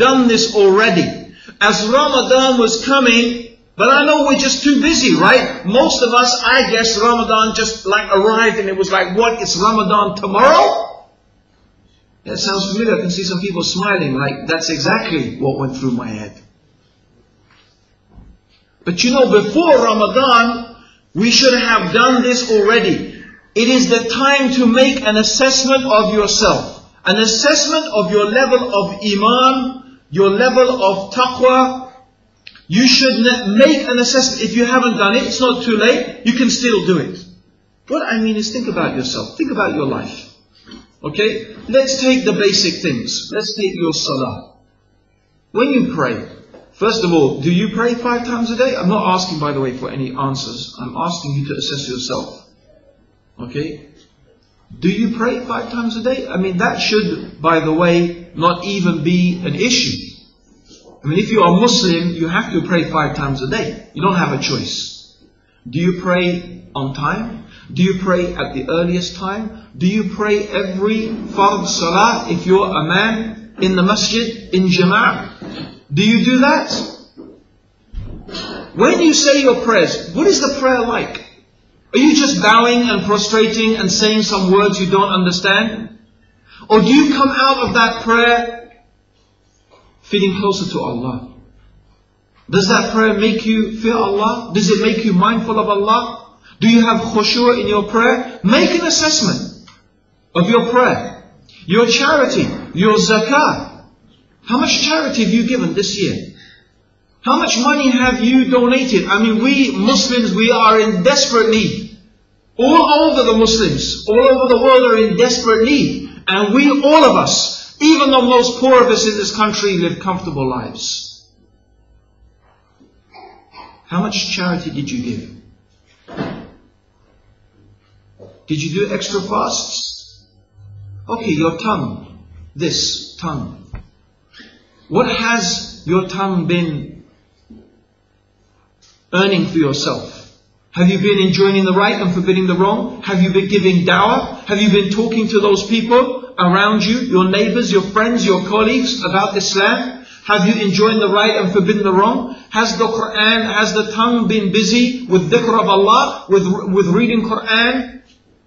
done this already. As Ramadan was coming, but I know we're just too busy, right? Most of us, I guess Ramadan just like arrived and it was like, what, it's Ramadan tomorrow? That sounds familiar. I can see some people smiling like that's exactly what went through my head. But you know, before Ramadan, we should have done this already. It is the time to make an assessment of yourself. An assessment of your level of iman, your level of taqwa. You should make an assessment. If you haven't done it, it's not too late. You can still do it. What I mean is think about yourself. Think about your life. Okay? Let's take the basic things. Let's take your salah. When you pray, first of all, do you pray 5 times a day? I'm not asking, by the way, for any answers. I'm asking you to assess yourself. Okay? Do you pray 5 times a day? I mean, that should, by the way, not even be an issue. I mean, if you are Muslim, you have to pray 5 times a day. You don't have a choice. Do you pray on time? Do you pray at the earliest time? Do you pray every fard salah if you're a man in the masjid, in jama'ah? Do you do that? When you say your prayers, what is the prayer like? Are you just bowing and prostrating and saying some words you don't understand? Or do you come out of that prayer feeling closer to Allah? Does that prayer make you fear Allah? Does it make you mindful of Allah? Do you have khushu' in your prayer? Make an assessment of your prayer, your charity, your zakah. How much charity have you given this year? How much money have you donated? I mean, we Muslims, we are in desperate need. All over the Muslims, all over the world are in desperate need. And we, all of us, even the most poor of us in this country, live comfortable lives. How much charity did you give? Did you do extra fasts? Okay, your tongue. This tongue. What has your tongue been earning for yourself? Have you been enjoining the right and forbidding the wrong? Have you been giving da'wah? Have you been talking to those people around you, your neighbors, your friends, your colleagues about Islam? Have you enjoined the right and forbidden the wrong? Has the Quran, has the tongue been busy with dhikr of Allah, with reading Quran?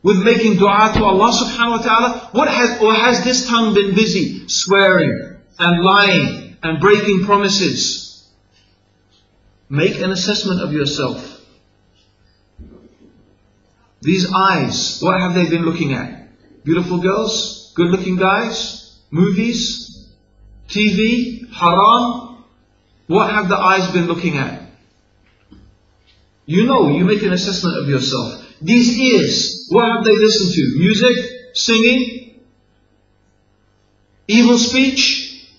With making dua to Allah subhanahu wa ta'ala? Or has this tongue been busy swearing and lying and breaking promises? Make an assessment of yourself. These eyes, what have they been looking at? Beautiful girls? Good looking guys? Movies? TV? Haram? What have the eyes been looking at? You know, you make an assessment of yourself. These ears, what have they listened to? Music? Singing? Evil speech?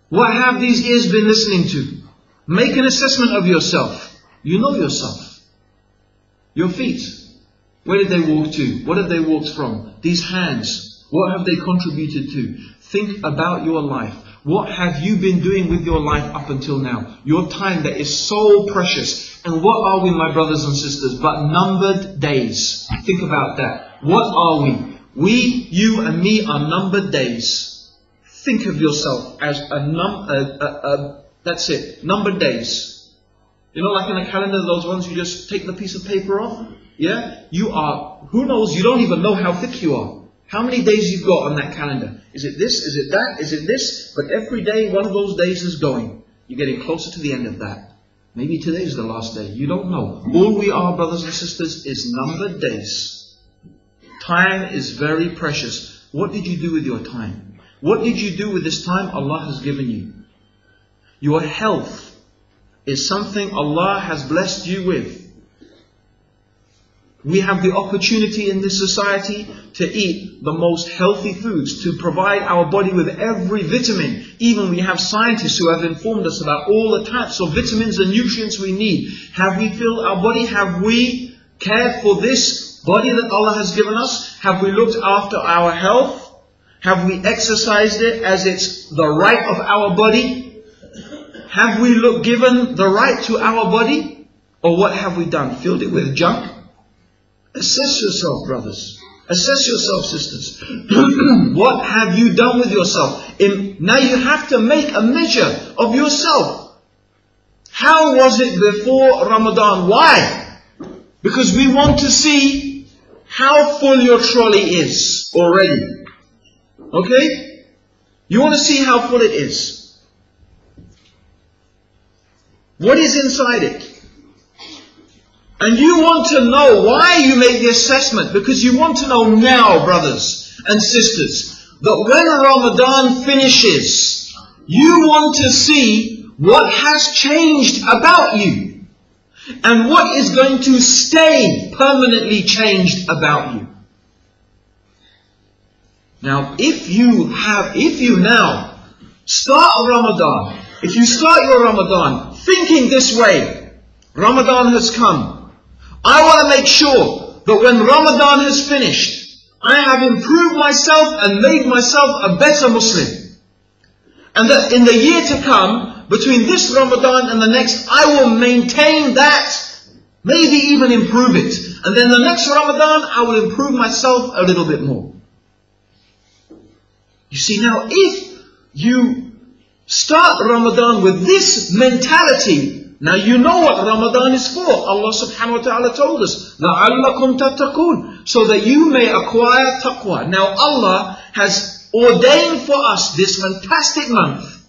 What have these ears been listening to? Make an assessment of yourself. You know yourself. Your feet, where did they walk to? What have they walked from? These hands, what have they contributed to? Think about your life. What have you been doing with your life up until now? Your time that is so precious. And what are we, my brothers and sisters, but numbered days? Think about that. What are we? We, you and me are numbered days. Think of yourself as that's it, numbered days. You know, like in a calendar, those ones you just take the piece of paper off? Yeah? You are, who knows, you don't even know how thick you are. How many days you've got on that calendar? Is it this? Is it that? Is it this? But every day, one of those days is going. You're getting closer to the end of that. Maybe today is the last day. You don't know. All we are, brothers and sisters, is numbered days. Time is very precious. What did you do with your time? What did you do with this time Allah has given you? Your health is something Allah has blessed you with. We have the opportunity in this society to eat the most healthy foods, to provide our body with every vitamin. Even we have scientists who have informed us about all the types of vitamins and nutrients we need. Have we filled our body? Have we cared for this body that Allah has given us? Have we looked after our health? Have we exercised it as it's the right of our body? Have we given the right to our body? Or what have we done? Filled it with junk? Assess yourself, brothers. Assess yourself, sisters. What have you done with yourself? Now you have to make a measure of yourself. How was it before Ramadan? Why? Because we want to see how full your trolley is already. Okay? You want to see how full it is. What is inside it? And you want to know why you made the assessment. Because you want to know now, brothers and sisters, that when Ramadan finishes, you want to see what has changed about you. And what is going to stay permanently changed about you. Now, if you now start Ramadan, if you start your Ramadan thinking this way, Ramadan has come. I want to make sure that when Ramadan has finished, I have improved myself and made myself a better Muslim. And that in the year to come, between this Ramadan and the next, I will maintain that, maybe even improve it. And then the next Ramadan, I will improve myself a little bit more. You see, now if you start Ramadan with this mentality, now you know what Ramadan is for. Allah subhanahu wa ta'ala told us, لَعَلَّكُمْ تَتَّقُونَ, so that you may acquire taqwa. Now Allah has ordained for us this fantastic month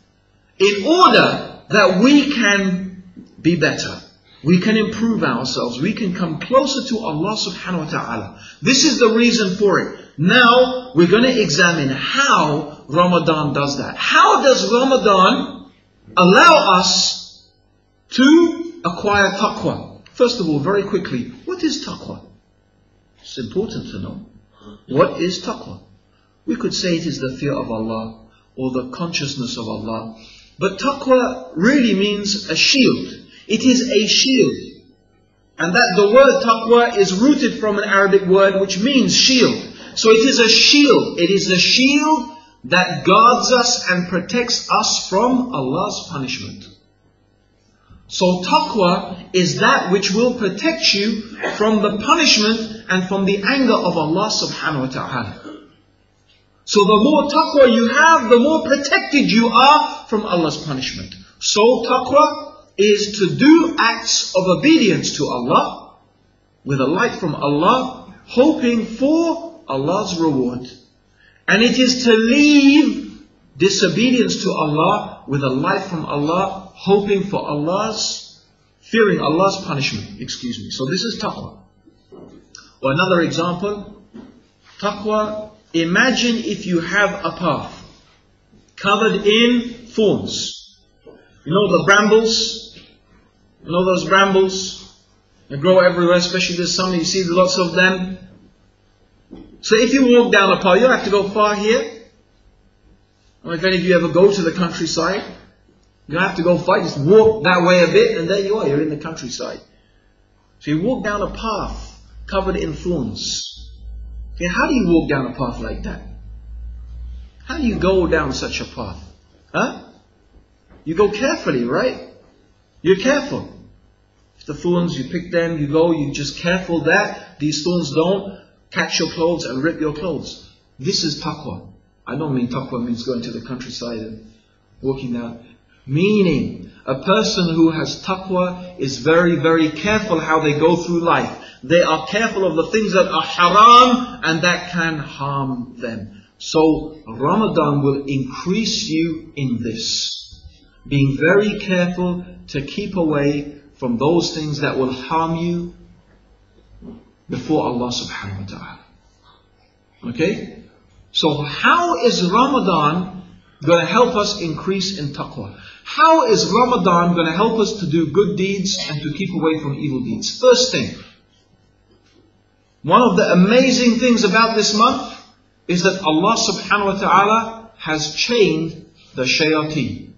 in order that we can be better. We can improve ourselves. We can come closer to Allah subhanahu wa ta'ala. This is the reason for it. Now we're going to examine how Ramadan does that. How does Ramadan allow us to acquire taqwa? First of all, very quickly, what is taqwa? It's important to know. What is taqwa? We could say it is the fear of Allah or the consciousness of Allah. But taqwa really means a shield. It is a shield. And that the word taqwa is rooted from an Arabic word which means shield. So it is a shield. It is a shield that guards us and protects us from Allah's punishment. So taqwa is that which will protect you from the punishment and from the anger of Allah subhanahu wa ta'ala. So the more taqwa you have, the more protected you are from Allah's punishment. So taqwa is to do acts of obedience to Allah with a light from Allah, hoping for Allah's reward. And it is to leave disobedience to Allah with a light from Allah, hoping for fearing Allah's punishment. So this is taqwa. Or another example, taqwa, imagine if you have a path covered in thorns. You know the brambles? You know those brambles? They grow everywhere, especially this summer, you see lots of them. So if you walk down a path, you don't have to go far here. Or if any of you ever go to the countryside, you don't have to go far, just walk that way a bit and there you are, you're in the countryside. So you walk down a path covered in thorns. Okay, how do you walk down a path like that? How do you go down such a path? You go carefully, right? You're careful. If the thorns, you pick them, you go, you're just careful that these thorns don't catch your clothes and rip your clothes. This is taqwa. I don't mean taqwa means going to the countryside and walking down. Meaning, a person who has taqwa is very, very careful how they go through life. They are careful of the things that are haram and that can harm them. So, Ramadan will increase you in this. Being very careful to keep away from those things that will harm you before Allah subhanahu wa ta'ala. Okay? So how is Ramadan going to help us increase in taqwa? How is Ramadan going to help us to do good deeds and to keep away from evil deeds? First thing, one of the amazing things about this month is that Allah subhanahu wa ta'ala has chained the shayateen.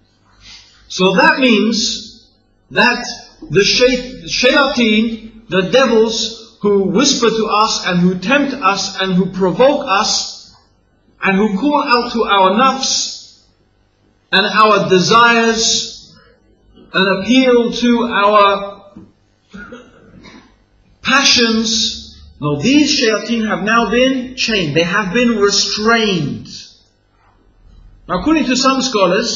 So that means that the shayateen, the devils who whisper to us and who tempt us and who provoke us and who call out to our nafs and our desires and appeal to our passions No, these shayateen have now been chained. They have been restrained. Now, according to some scholars,